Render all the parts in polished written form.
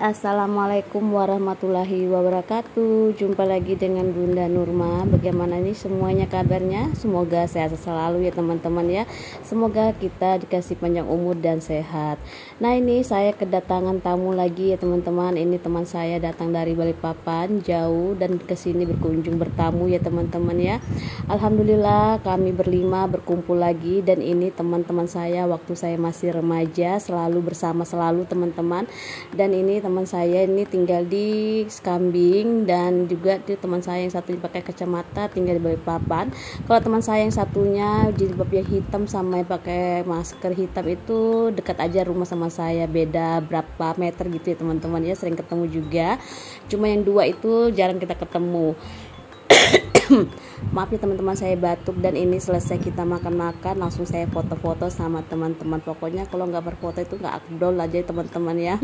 Assalamualaikum warahmatullahi wabarakatuh. Jumpa lagi dengan Bunda Nurma. Bagaimana nih semuanya kabarnya? Semoga sehat selalu ya teman-teman ya. Semoga kita dikasih panjang umur dan sehat. Nah, ini saya kedatangan tamu lagi ya teman-teman. Ini teman saya datang dari Balikpapan jauh dan kesini berkunjung bertamu ya teman-teman ya. Alhamdulillah kami berlima berkumpul lagi, dan ini teman-teman saya waktu saya masih remaja selalu bersama teman-teman. Dan ini teman saya ini tinggal di Skambing, dan juga di teman saya yang satunya pakai kacamata tinggal di Balikpapan. Kalau teman saya yang satunya jilbabnya hitam sama yang pakai masker hitam itu dekat aja rumah sama saya, beda berapa meter gitu ya teman-teman ya, sering ketemu juga. Cuma yang dua itu jarang kita ketemu. Maaf ya teman-teman, saya batuk. Dan ini selesai kita makan-makan langsung saya foto-foto sama teman-teman. Pokoknya kalau nggak berfoto itu nggak afdol aja teman-teman ya.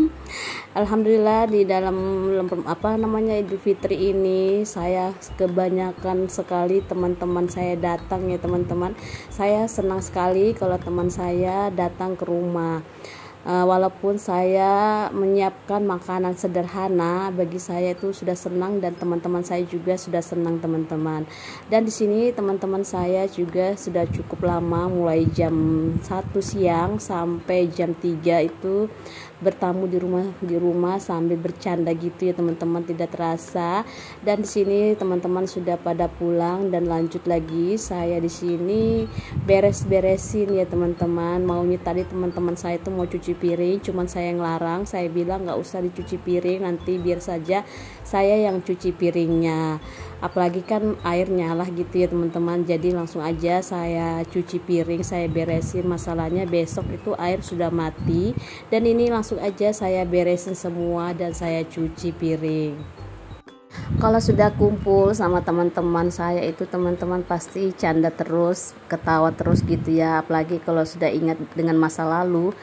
Alhamdulillah di dalam Idul Fitri ini saya kebanyakan sekali teman-teman saya datang ya teman-teman. Saya senang sekali kalau teman saya datang ke rumah. Walaupun saya menyiapkan makanan sederhana, bagi saya itu sudah senang, dan teman-teman saya juga sudah senang teman-teman. Dan di sini teman-teman saya juga sudah cukup lama, mulai jam 1 siang sampai jam 3 itu bertamu di rumah sambil bercanda gitu ya teman-teman, tidak terasa. Dan di sini teman-teman sudah pada pulang dan lanjut lagi. Saya di sini beres-beresin ya teman-teman. Maunya tadi teman-teman saya itu mau cuci piring, cuman saya yang larang. Saya bilang nggak usah dicuci piring, nanti biar saja saya yang cuci piringnya. Apalagi kan air nyala gitu ya teman-teman. Jadi langsung aja saya cuci piring, saya beresin. Masalahnya besok itu air sudah mati, dan ini langsung aja saya beresin semua dan saya cuci piring. Kalau sudah kumpul sama teman-teman saya itu teman-teman pasti canda terus, ketawa terus gitu ya. Apalagi kalau sudah ingat dengan masa lalu,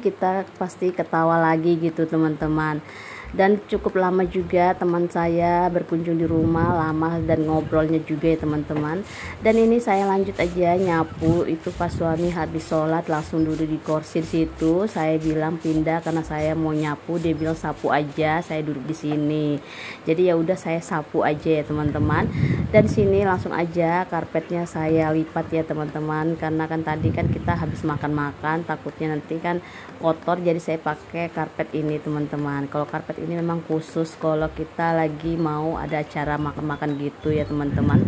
kita pasti ketawa lagi gitu teman-teman. Dan cukup lama juga teman saya berkunjung di rumah, lama dan ngobrolnya juga ya teman-teman. Dan ini saya lanjut aja nyapu. Itu pas suami habis sholat langsung duduk di kursi situ. Saya bilang pindah karena saya mau nyapu, dia bilang sapu aja, saya duduk di sini. Jadi ya udah saya sapu aja ya teman-teman. Dan sini langsung aja karpetnya saya lipat ya teman-teman, karena kan tadi kan kita habis makan-makan, takutnya nanti kan kotor, jadi saya pakai karpet ini teman-teman. Kalau karpet ini memang khusus kalau kita lagi mau ada acara makan-makan gitu ya teman-teman.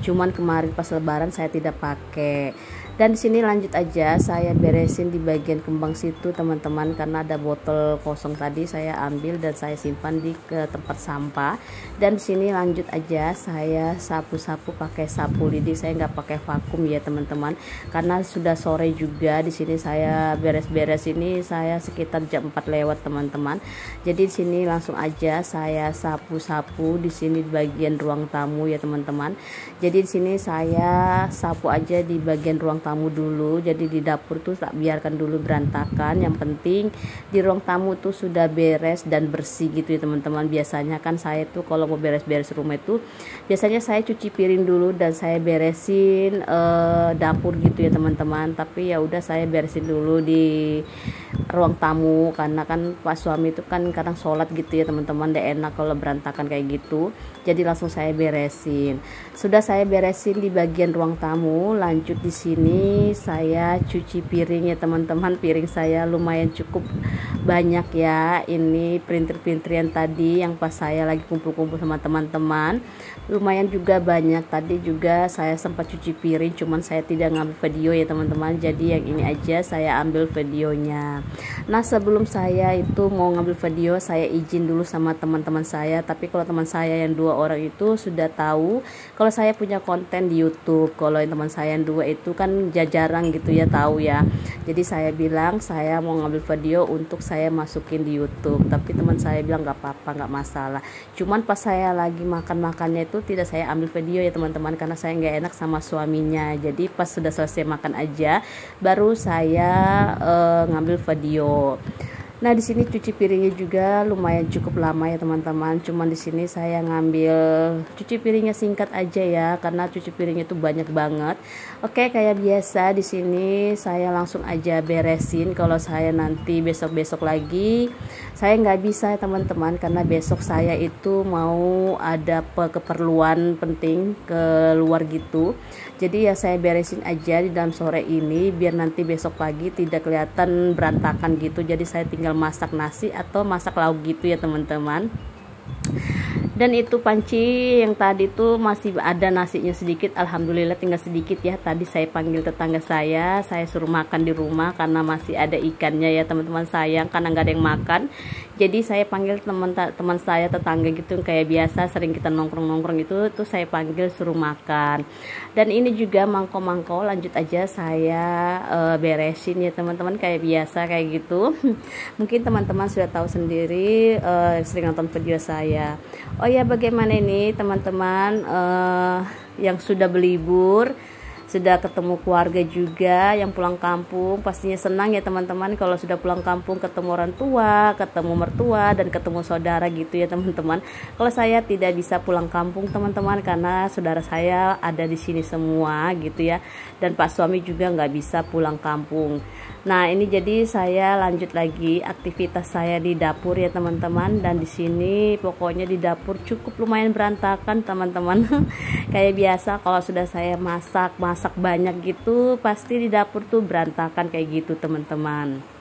Cuman kemarin pas lebaran saya tidak pakai. Dan di sini lanjut aja saya beresin di bagian kembang situ teman-teman, karena ada botol kosong tadi saya ambil dan saya simpan ke tempat sampah. Dan di sini lanjut aja saya sapu-sapu pakai sapu lidi, saya nggak pakai vakum ya teman-teman, karena sudah sore juga. Di sini saya beres-beres ini saya sekitar jam 4 lewat teman-teman. Jadi di sini langsung aja saya sapu-sapu di sini di bagian ruang tamu ya teman-teman. Jadi di sini saya sapu aja di bagian ruang tamu dulu. Jadi di dapur tuh tak biarkan dulu berantakan. Yang penting di ruang tamu tuh sudah beres dan bersih gitu ya teman-teman. Biasanya kan saya tuh kalau mau beres-beres rumah itu biasanya saya cuci piring dulu dan saya beresin dapur gitu ya teman-teman. Tapi ya udah saya beresin dulu di ruang tamu, karena kan pas suami itu kan kadang sholat gitu ya teman-teman, gak enak kalau berantakan kayak gitu. Jadi langsung saya beresin. Sudah saya beresin di bagian ruang tamu, lanjut di sini saya cuci piring ya teman-teman. Piring saya lumayan cukup banyak ya. Ini printer-printerian tadi yang pas saya lagi kumpul-kumpul sama teman-teman, lumayan juga banyak. Tadi juga saya sempat cuci piring, cuman saya tidak ngambil video ya teman-teman. Jadi yang ini aja saya ambil videonya. Nah, sebelum saya itu mau ngambil video, saya izin dulu sama teman-teman saya. Tapi kalau teman saya yang 2 orang itu sudah tahu kalau saya punya konten di YouTube. Kalau yang teman saya yang 2 itu kan jarang gitu ya tahu ya. Jadi saya bilang saya mau ngambil video untuk saya masukin di YouTube. Tapi teman saya bilang nggak apa-apa, nggak masalah. Cuman pas saya lagi makan-makannya itu tidak saya ambil video ya teman-teman, karena saya nggak enak sama suaminya. Jadi pas sudah selesai makan aja baru saya ngambil video. Nah, di sini cuci piringnya juga lumayan cukup lama ya teman-teman. Cuman di sini saya ngambil cuci piringnya singkat aja ya, karena cuci piringnya itu banyak banget. Oke, kayak biasa di sini saya langsung aja beresin. Kalau saya nanti besok-besok lagi, saya nggak bisa ya teman-teman, karena besok saya itu mau ada keperluan penting keluar gitu. Jadi ya saya beresin aja di dalam sore ini, biar nanti besok pagi tidak kelihatan berantakan gitu. Jadi saya tinggal masak nasi atau masak lauk gitu ya teman-teman. Dan itu panci yang tadi tuh masih ada nasinya sedikit, alhamdulillah tinggal sedikit ya. Tadi saya panggil tetangga saya suruh makan di rumah karena masih ada ikannya ya teman-teman, sayang karena nggak ada yang makan. Jadi saya panggil teman saya, tetangga gitu, kayak biasa sering kita nongkrong-nongkrong itu tuh saya panggil suruh makan. Dan ini juga mangkok-mangkok lanjut aja saya beresin ya teman-teman, kayak biasa kayak gitu. Mungkin teman-teman sudah tahu sendiri, sering nonton video saya. Oh ya, bagaimana ini teman-teman yang sudah berlibur, sudah ketemu keluarga juga yang pulang kampung, pastinya senang ya teman-teman kalau sudah pulang kampung, ketemu orang tua, ketemu mertua, dan ketemu saudara gitu ya teman-teman. Kalau saya tidak bisa pulang kampung teman-teman, karena saudara saya ada di sini semua gitu ya, dan pak suami juga nggak bisa pulang kampung. Nah, ini jadi saya lanjut lagi aktivitas saya di dapur ya teman-teman. Dan di sini pokoknya di dapur cukup lumayan berantakan teman-teman. Kayak biasa kalau sudah saya masak banyak gitu, pasti di dapur tuh berantakan kayak gitu teman-teman.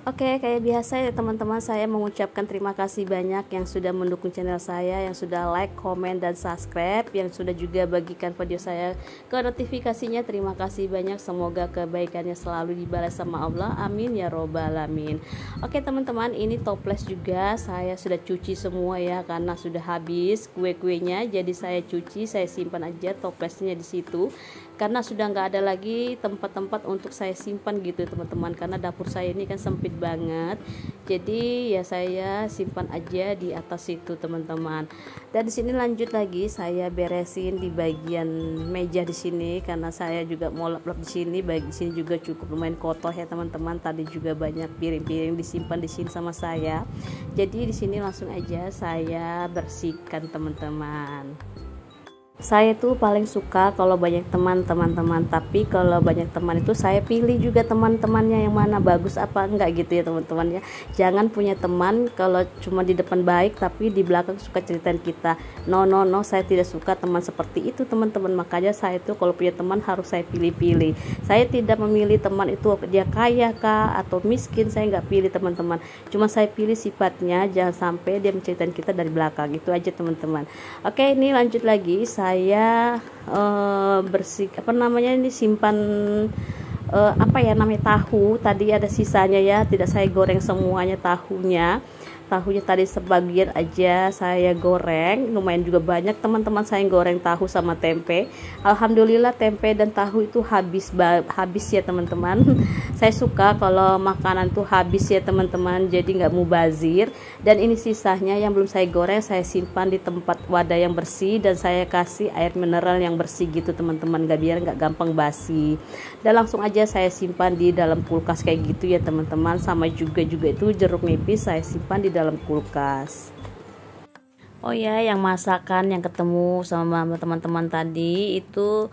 Oke, kayak biasa ya teman-teman, saya mengucapkan terima kasih banyak yang sudah mendukung channel saya, yang sudah like, komen, dan subscribe, yang sudah juga bagikan video saya ke notifikasinya. Terima kasih banyak, semoga kebaikannya selalu dibalas sama Allah, amin ya robbal alamin. Oke teman-teman, ini toples juga saya sudah cuci semua ya, karena sudah habis kue-kuenya. Jadi saya cuci, saya simpan aja toplesnya di situ, karena sudah nggak ada lagi tempat-tempat untuk saya simpan gitu teman-teman, karena dapur saya ini kan sempit banget. Jadi ya saya simpan aja di atas situ teman-teman. Dan di sini lanjut lagi saya beresin di bagian meja di sini, karena saya juga mau lap-lap di sini. Di sini juga cukup lumayan kotor ya teman-teman. Tadi juga banyak piring-piring disimpan di sini sama saya. Jadi di sini langsung aja saya bersihkan teman-teman. Saya tuh paling suka kalau banyak teman-teman, tapi kalau banyak teman itu saya pilih juga teman-temannya yang mana bagus apa enggak gitu ya teman-teman ya. Jangan punya teman kalau cuma di depan baik tapi di belakang suka ceritain kita. No, saya tidak suka teman seperti itu teman-teman. Makanya saya tuh kalau punya teman harus saya pilih-pilih. Saya tidak memilih teman itu dia kaya kah atau miskin, saya nggak pilih teman-teman. Cuma saya pilih sifatnya, jangan sampai dia menceritain kita dari belakang. Itu aja teman-teman. Oke, ini lanjut lagi saya bersih ini simpan namanya tahu. Tadi ada sisanya ya, tidak saya goreng semuanya tahunya tadi sebagian aja saya goreng. Lumayan juga banyak teman-teman saya goreng tahu sama tempe. Alhamdulillah tempe dan tahu itu habis ya teman-teman. Saya suka kalau makanan tuh habis ya teman-teman, jadi nggak mubazir. Dan ini sisanya yang belum saya goreng saya simpan di tempat wadah yang bersih, dan saya kasih air mineral yang bersih gitu teman-teman, biar nggak gampang basi. Dan langsung aja saya simpan di dalam kulkas kayak gitu ya teman-teman. Sama juga itu jeruk nipis saya simpan di dalam kulkas. Oh ya, yang masakan yang ketemu sama teman-teman tadi itu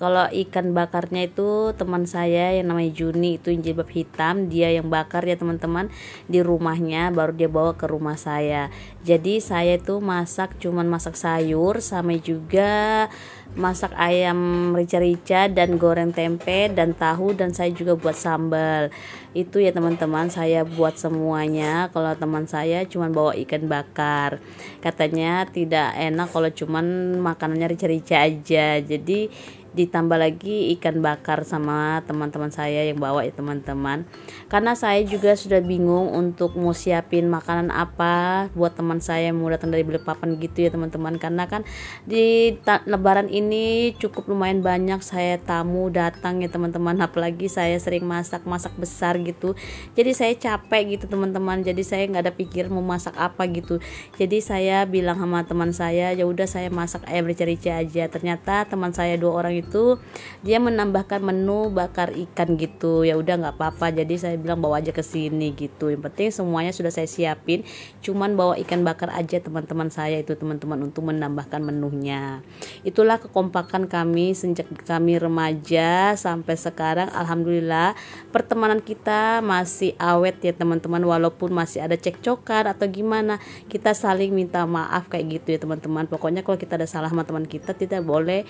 kalau ikan bakarnya itu teman saya yang namanya Juni, itu yang jilbab hitam, dia yang bakar ya teman-teman di rumahnya, baru dia bawa ke rumah saya. Jadi saya itu cuman masak sayur sama juga masak ayam rica-rica dan goreng tempe dan tahu, dan saya juga buat sambal. Itu ya teman-teman, saya buat semuanya. Kalau teman saya cuman bawa ikan bakar, katanya tidak enak kalau cuman makanannya rica-rica aja, jadi ditambah lagi ikan bakar sama teman-teman saya yang bawa ya teman-teman. Karena saya juga sudah bingung untuk mau siapin makanan apa buat teman saya yang mau datang dari Balikpapan gitu ya teman-teman, karena kan di lebaran ini cukup lumayan banyak saya tamu datang ya teman-teman, apalagi saya sering masak besar gitu, jadi saya capek gitu teman-teman. Jadi saya nggak ada pikiran mau masak apa gitu, jadi saya bilang sama teman saya, ya udah saya masak ayam rica-rica aja. Ternyata teman saya 2 orang itu dia menambahkan menu bakar ikan gitu. Ya udah nggak apa-apa, jadi saya bilang bawa aja ke sini gitu. Yang penting semuanya sudah saya siapin, cuman bawa ikan bakar aja teman-teman saya itu teman-teman untuk menambahkan menunya. Itulah kekompakan kami sejak kami remaja sampai sekarang. Alhamdulillah pertemanan kita masih awet ya teman-teman, walaupun masih ada cekcokan atau gimana, kita saling minta maaf kayak gitu ya teman-teman. Pokoknya kalau kita ada salah sama teman kita tidak boleh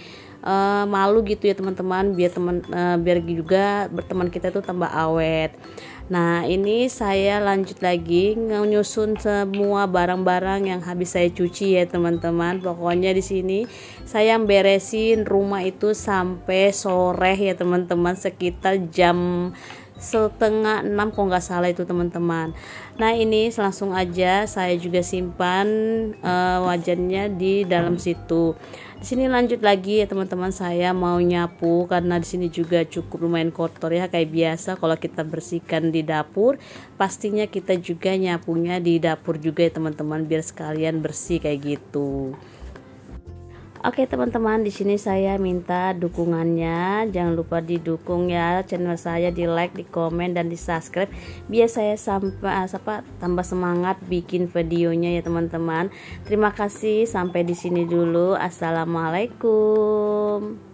malu gitu ya teman-teman, biar juga berteman kita itu tambah awet. Nah, ini saya lanjut lagi nyusun semua barang-barang yang habis saya cuci ya teman-teman. Pokoknya di sini saya beresin rumah itu sampai sore ya teman-teman, sekitar jam setengah 6 kalau nggak salah itu teman-teman. Nah, ini langsung aja saya juga simpan wajannya di dalam situ. Di sini lanjut lagi ya teman-teman, saya mau nyapu karena di sini juga cukup lumayan kotor ya. Kayak biasa kalau kita bersihkan di dapur, pastinya kita juga nyapunya di dapur juga ya teman-teman, biar sekalian bersih kayak gitu. Oke teman-teman, di sini saya minta dukungannya, jangan lupa didukung ya channel saya, di like, di komen, dan di subscribe biar saya tambah semangat bikin videonya ya teman-teman. Terima kasih, sampai di sini dulu. Assalamualaikum.